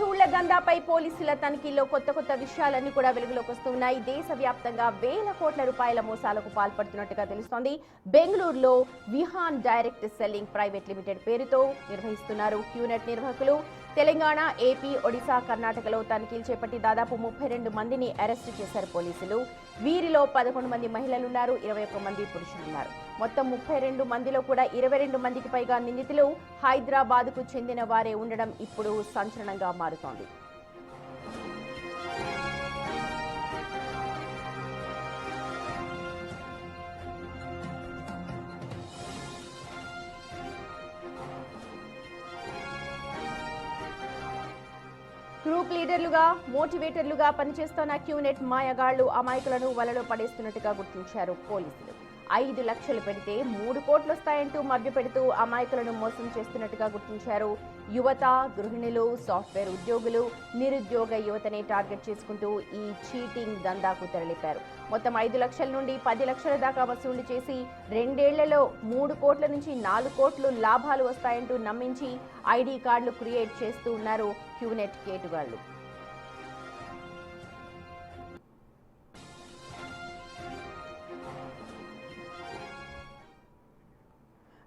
పశువుల దందాపై పోలీసుల తనిఖీల్లో కొత్త విషయాలన్నీ కూడా వెలుగులోకి వస్తున్నాయి. దేశవ్యాప్తంగా వేల కోట్ల రూపాయల మోసాలకు పాల్పడుతున్నట్టుగా తెలుస్తోంది. బెంగళూరులో Vihaan direct selling private limited పేరుతో నిర్వహిస్తున్నారు క్యూనెట్ నిర్వాహకులు. తెలంగాణ, ఏపీ, ఒడిశా, కర్ణాటకలో తనిఖీలు చేపట్టి దాదాపు 32 మందిని అరెస్టు చేశారు పోలీసులు. వీరిలో 11 మంది మహిళలున్నారు, 21 మంది పురుషులున్నారు. మొత్తం 32 మందిలో కూడా 22 మందికి పైగా నిందితులు హైదరాబాద్కు చెందిన వారే ఉండడం ఇప్పుడు సంచలనంగా మారుతోంది. గ్రూప్ లీడర్లుగా, మోటివేటర్లుగా పనిచేస్తున్న క్యూనెట్ మాయగాళ్లు అమాయకులను వలలో పడేస్తున్నట్టుగా గుర్తించారు పోలీసులు. 5 లక్షలు పెడితే 3 కోట్లు వస్తాయంటూ మభ్యపెడుతూ అమాయకులను మోసం చేస్తున్నట్టుగా గుర్తించారు. యువత, గృహిణులు, సాఫ్ట్వేర్ ఉద్యోగులు, నిరుద్యోగ యువతనే టార్గెట్ చేసుకుంటూ ఈ చీటింగ్ దందాకు తెరలిపారు. మొత్తం 5 లక్షల నుండి 10 లక్షల దాకా వసూలు చేసి 2 ఏళ్లలో 3 కోట్ల నుంచి 4 కోట్లు లాభాలు వస్తాయంటూ నమ్మించి ఐడి కార్డులు క్రియేట్ చేస్తూ ఉన్నారు క్యూనెట్ కేటుగాళ్లు.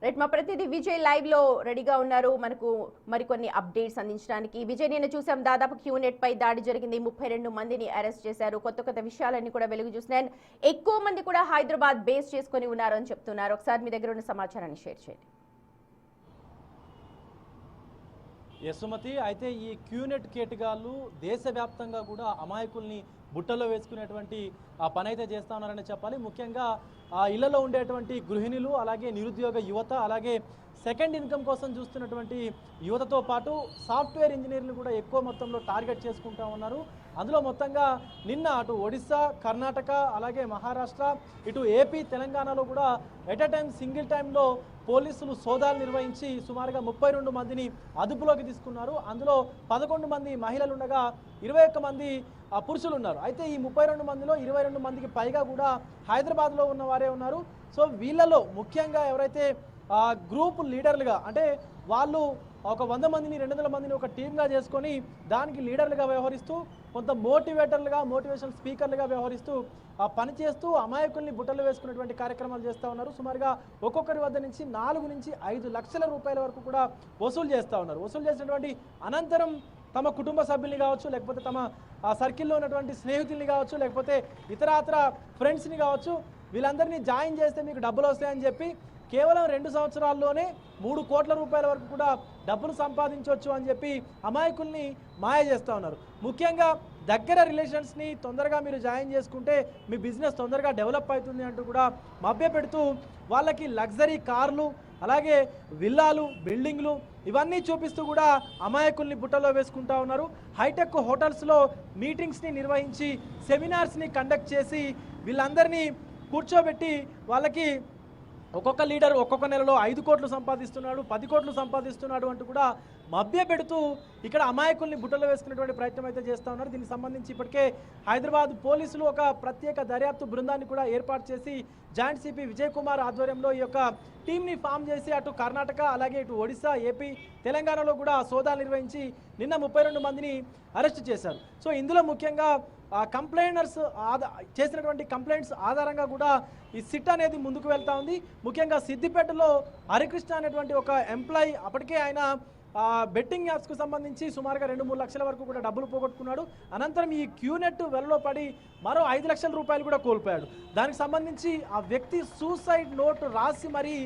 రైట్, మా ప్రతినిధి విజయ్ లైవ్ లో రెడీగా ఉన్నారు మనకు మరికొన్ని అప్డేట్స్ అందించడానికి. విజయ్, నేను చూసాం దాదాపు క్యూనెట్ పై దాడి జరిగింది, 32 మందిని అరెస్ట్ చేశారు, కొత్త విషయాలన్నీ కూడా వెలుగు చూసినాయి. ఎక్కువ మంది కూడా హైదరాబాద్ బేస్ చేసుకుని ఉన్నారు అని చెప్తున్నారు. ఒకసారి మీ దగ్గర ఉన్న సమాచారాన్ని షేర్ చేయండి. యశోమతి, అయితే ఈ క్యూనెట్ కేటగాళ్ళు దేశవ్యాప్తంగా కూడా అమాయకుల్ని బుట్టలో వేసుకునేటువంటి పని అయితే చేస్తూ ఉన్నారని చెప్పాలి. ముఖ్యంగా ఇళ్లలో ఉండేటువంటి గృహిణులు, అలాగే నిరుద్యోగ యువత, అలాగే సెకండ్ ఇన్కమ్ కోసం చూస్తున్నటువంటి యువతతో పాటు సాఫ్ట్వేర్ ఇంజనీర్లు కూడా ఎక్కువ మొత్తంలో టార్గెట్ చేసుకుంటూ ఉన్నారు. అందులో మొత్తంగా నిన్న అటు ఒడిశా, కర్ణాటక, అలాగే మహారాష్ట్ర, ఇటు ఏపీ, తెలంగాణలో కూడా ఎట్ ఎ టైం సింగిల్ టైంలో పోలీసులు సోదాలు నిర్వహించి సుమారుగా 32 మందిని అదుపులోకి తీసుకున్నారు. అందులో 11 మంది మహిళలు ఉండగా 21 మంది పురుషులు ఉన్నారు. అయితే ఈ 32 మందిలో 22 మందికి పైగా కూడా హైదరాబాద్లో ఉన్న వారే ఉన్నారు. సో వీళ్ళలో ముఖ్యంగా ఎవరైతే గ్రూప్ లీడర్లుగా, అంటే వాళ్ళు ఒక 100 మందిని 200 మందిని ఒక టీమ్గా చేసుకొని దానికి లీడర్లుగా వ్యవహరిస్తూ, కొంత మోటివేటర్లుగా, మోటివేషనల్ స్పీకర్లుగా వ్యవహరిస్తూ పనిచేస్తూ అమాయకుల్ని బుట్టలు వేసుకునేటువంటి కార్యక్రమాలు చేస్తూ ఉన్నారు. సుమారుగా ఒక్కొక్కరి వద్ద నుంచి 4 నుంచి 5 లక్షల రూపాయల వరకు కూడా వసూలు చేస్తూ ఉన్నారు. వసూలు చేసినటువంటి అనంతరం తమ కుటుంబ సభ్యుల్ని కావచ్చు, లేకపోతే తమ సర్కిల్లో ఉన్నటువంటి స్నేహితుల్ని కావచ్చు, లేకపోతే ఇతరాతర ఫ్రెండ్స్ని కావచ్చు, వీళ్ళందరినీ జాయిన్ చేస్తే మీకు డబ్బులు వస్తాయని చెప్పి కేవలం 2 సంవత్సరాల్లోనే 3 కోట్ల రూపాయల వరకు కూడా డబ్బులు సంపాదించవచ్చు అని చెప్పి అమాయకుల్ని మాయ చేస్తూ ఉన్నారు. ముఖ్యంగా దగ్గర రిలేషన్స్ని తొందరగా మీరు జాయిన్ చేసుకుంటే మీ బిజినెస్ తొందరగా డెవలప్ అవుతుంది అంటూ కూడా మభ్యపెడుతూ వాళ్ళకి లగ్జరీ కార్లు, అలాగే విల్లాలు, బిల్డింగ్లు ఇవన్నీ చూపిస్తూ కూడా అమాయకుల్ని బుట్టలో వేసుకుంటూ ఉన్నారు. హైటెక్ హోటల్స్లో మీటింగ్స్ని నిర్వహించి, సెమినార్స్ని కండక్ట్ చేసి వీళ్ళందరినీ కూర్చోబెట్టి వాళ్ళకి ఒక్కొక్క లీడర్ ఒక్కొక్క నెలలో 5 కోట్లు సంపాదిస్తున్నాడు, 10 కోట్లు సంపాదిస్తున్నాడు అంటూ కూడా మభ్య పెడుతూ ఇక్కడ అమాయకుల్ని బుట్టలో వేసుకునేటువంటి ప్రయత్నం అయితే చేస్తూ ఉన్నారు. దీనికి సంబంధించి ఇప్పటికే హైదరాబాద్ పోలీసులు ఒక ప్రత్యేక దర్యాప్తు బృందాన్ని కూడా ఏర్పాటు చేసి జాయింట్ సిపి విజయ్ కుమార్ ఆధ్వర్యంలో ఈ యొక్క టీంని ఫామ్ చేసి అటు కర్ణాటక, అలాగే ఇటు ఒడిశా, ఏపీ, తెలంగాణలో కూడా సోదాలు నిర్వహించి నిన్న 32 మందిని అరెస్టు చేశారు. సో ఇందులో ముఖ్యంగా కంప్లైనర్స్ చేసినటువంటి కంప్లైంట్స్ ఆధారంగా కూడా ఈ సిట్ అనేది ముందుకు వెళ్తా ఉంది. ముఖ్యంగా సిద్దిపేటలో హరికృష్ణ అనేటువంటి ఒక ఎంప్లాయీ, అప్పటికే ఆయన బెట్టింగ్ యాప్స్కు సంబంధించి సుమారుగా 2-3 లక్షల వరకు కూడా డబ్బులు పోగొట్టుకున్నాడు. అనంతరం ఈ క్యూనెట్ వెలలో పడి మరో 5 లక్షల రూపాయలు కూడా కోల్పోయాడు. దానికి సంబంధించి ఆ వ్యక్తి సూసైడ్ నోట్ రాసి మరీ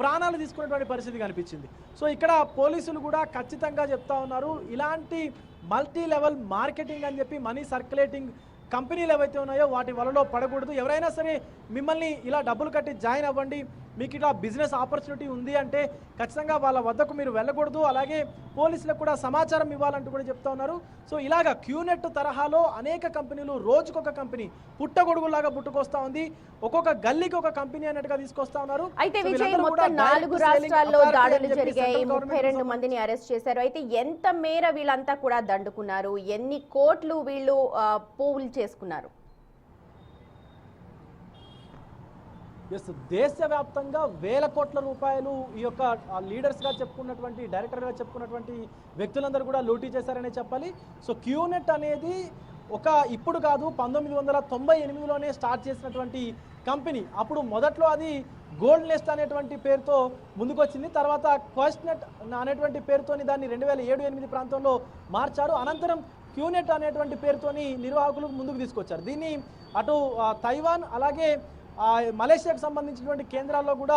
ప్రాణాలు తీసుకునేటువంటి పరిస్థితి కనిపించింది. సో ఇక్కడ పోలీసులు కూడా ఖచ్చితంగా చెప్తా ఉన్నారు, ఇలాంటి మల్టీ లెవెల్ మార్కెటింగ్ అని చెప్పి మనీ సర్క్యులేటింగ్ కంపెనీలు ఏవైతే ఉన్నాయో వాటి వలలో పడకూడదు. ఎవరైనా సరే మిమ్మల్ని ఇలా డబ్బులు కట్టి జాయిన్ అవ్వండి, మీకు ఇలా బిజినెస్ ఆపర్చునిటీ ఉంది అంటే ఖచ్చితంగా వాళ్ళ వద్దకు మీరు వెళ్ళకూడదు. అలాగే పోలీసులకు కూడా సమాచారం ఇవ్వాలంటూ కూడా చెప్తా ఉన్నారు. సో ఇలాగా క్యూనెట్ తరహాలో అనేక కంపెనీలు, రోజుకొక కంపెనీ పుట్టగొడుగులాగా పుట్టుకొస్తా ఉంది. ఒక్కొక్క గల్లీకి ఒక కంపెనీ అన్నట్టుగా తీసుకొస్తా ఉన్నారు. అయితే విజయ్, మొత్తం 4 రాష్ట్రాల్లో దాడులు జరిగాయి, 32 మందిని అరెస్ట్ చేశారు. అయితే ఎంత మేర వీళ్ళంతా కూడా దండుకున్నారు, ఎన్ని కోట్లు వీళ్ళు పూల్ చేసుకున్నారు? ఎస్, దేశవ్యాప్తంగా వేల కోట్ల రూపాయలు ఈ యొక్క లీడర్స్గా చెప్పుకున్నటువంటి డైరెక్టర్గా చెప్పుకున్నటువంటి వ్యక్తులందరూ కూడా లూటీ చేశారనే చెప్పాలి. సో క్యూనెట్ అనేది ఒక ఇప్పుడు కాదు 1998లోనే స్టార్ట్ చేసినటువంటి కంపెనీ. అప్పుడు మొదట్లో అది గోల్డ్ నెస్ట్ అనేటువంటి పేరుతో ముందుకొచ్చింది. తర్వాత క్వెస్ట్నెట్ అనేటువంటి పేరుతోని దాన్ని 2007-8 ప్రాంతంలో మార్చారు. అనంతరం క్యూనెట్ అనేటువంటి పేరుతోని నిర్వాహకులు ముందుకు తీసుకొచ్చారు. దీన్ని అటు తైవాన్ అలాగే మలేషియాకు సంబంధించినటువంటి కేంద్రాల్లో కూడా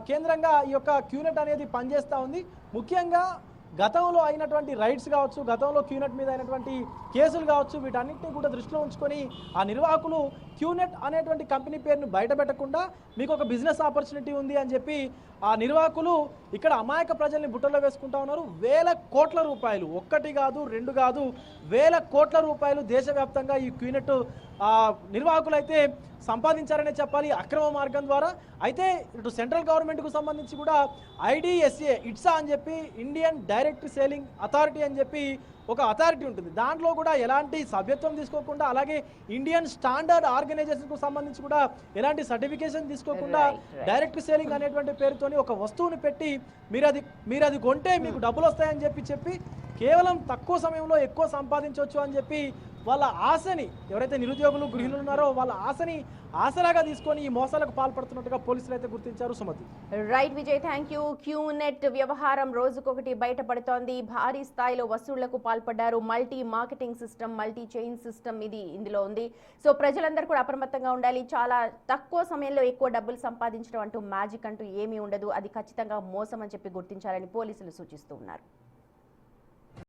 కేంద్రంగా ఈ యొక్క క్యూనెట్ అనేది పనిచేస్తూ ఉంది. ముఖ్యంగా గతంలో అయినటువంటి రైడ్స్ కావచ్చు, గతంలో క్యూనెట్ మీద అయినటువంటి కేసులు కావచ్చు, వీటన్నిటిని కూడా దృష్టిలో ఉంచుకొని ఆ నిర్వాహకులు క్యూనెట్ అనేటువంటి కంపెనీ పేరును బయటపెట్టకుండా మీకు ఒక బిజినెస్ ఆపర్చునిటీ ఉంది అని చెప్పి ఆ నిర్వాహకులు ఇక్కడ అమాయక ప్రజల్ని బుట్టలో వేసుకుంటా ఉన్నారు. వేల కోట్ల రూపాయలు, ఒక్కటి కాదు రెండు కాదు, వేల కోట్ల రూపాయలు దేశవ్యాప్తంగా ఈ క్యూనెట్ నిర్వాహకులు అయితే సంపాదించారనే చెప్పాలి అక్రమ మార్గం ద్వారా. అయితే ఇటు సెంట్రల్ గవర్నమెంట్కు సంబంధించి కూడా IDSA ఇట్సా అని చెప్పి ఇండియన్ డైరెక్ట్ సేలింగ్ అథారిటీ అని చెప్పి ఒక అథారిటీ ఉంటుంది. దాంట్లో కూడా ఎలాంటి సభ్యత్వం తీసుకోకుండా, అలాగే ఇండియన్ స్టాండర్డ్ ఆర్గనైజేషన్కు సంబంధించి కూడా ఎలాంటి సర్టిఫికేషన్ తీసుకోకుండా డైరెక్ట్ సేలింగ్ అనేటువంటి పేరుతోని ఒక వస్తువుని పెట్టి మీరు అది కొంటే మీకు డబ్బులు వస్తాయని చెప్పి కేవలం తక్కువ సమయంలో ఎక్కువ సంపాదించవచ్చు అని చెప్పి వాళ్ళ ఆశని, ఎవరైతే నిరుద్యోగులు గృహిణులు ఉన్నారో వాళ్ళ ఆశని ఆసరాగా తీసుకొని ఈ మోసాలకు పాల్పడుతున్నట్టుగా పోలీసులు అయితే గుర్తించారు. Sumathi. Right Vijay, thank you. QNet వ్యవహారం రోజుకొకటి బయటపడుతోంది. భారీ స్థాయిలో వసూళ్లకు పాల్పడ్డారు. Multi marketing system, multi chain system ఇందులో ఉంది. సో ప్రజలందరూ కూడా అప్రమత్తంగా ఉండాలి. చాలా తక్కువ సమయంలో ఎక్కువ డబ్బులు సంపాదించడం అంటూ మ్యాజిక్ అంటూ ఏమీ ఉండదు. అది ఖచ్చితంగా మోసం అని చెప్పి గుర్తించాలని పోలీసులు సూచిస్తూ ఉన్నారు.